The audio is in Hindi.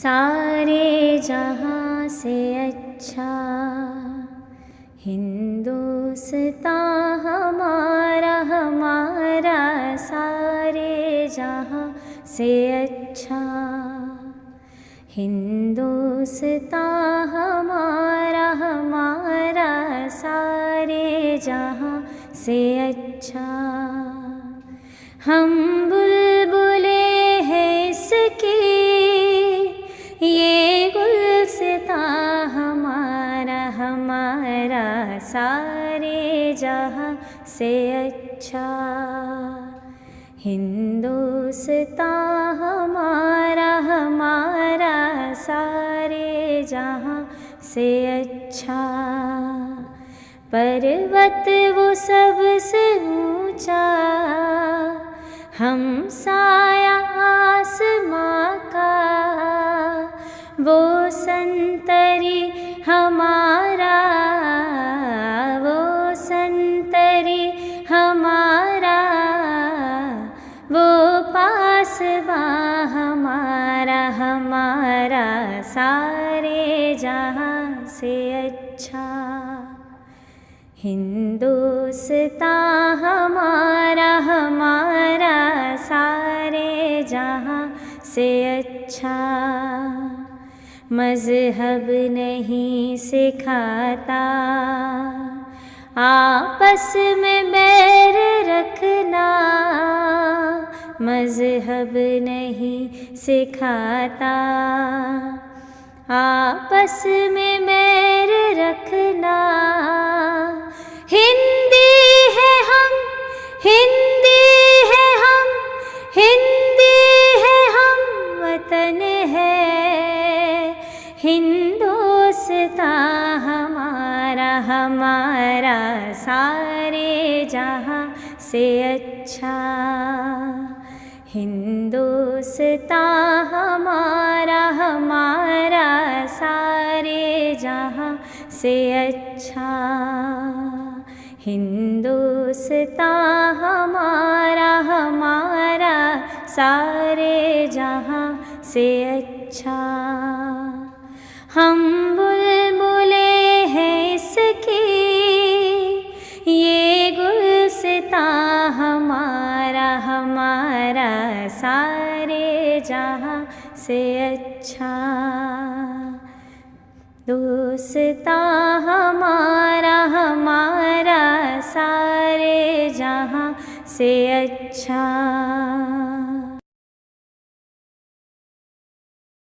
सारे जहाँ से अच्छा हिंदुस्तान हमारा हमारा, सारे जहाँ से अच्छा हिंदुस्तान हमारा हमारा, सारे जहाँ से अच्छा। हम बुलबुले हैं इसकी, ये गुलसितां हमारा हमारा, सारे जहाँ से अच्छा हिंदुस्तान हमारा हमारा, सारे जहाँ से अच्छा। पर्वत वो सबसे ऊंचा, हम साया आसमां का, वो संतरी हमारा, वो संतरी हमारा, वो पासबां हमारा हमारा, सारे जहाँ से अच्छा हिंदुस्तान हमारा हमारा, सारे जहाँ से अच्छा। मज़हब नहीं सिखाता आपस में बैर रखना, मज़हब नहीं सिखाता आपस में बैर रखना। हिंदी है हम, हिंदी है हम, हिंदी है हम, वतन है हिंदुस्तान हमारा हमारा, सारे जहाँ से अच्छा हिंदुस्तान हमारा हमारा, सारे जहाँ से अच्छा हिंदुस्तान हमारा हमारा, सारे जहाँ से अच्छा। हम बुलबुले हैं इसकी, ये गुलसितां हमारा हमारा, सारे जहाँ से अच्छा दोस्तां हमारा हमारा, सारे जहाँ से अच्छा।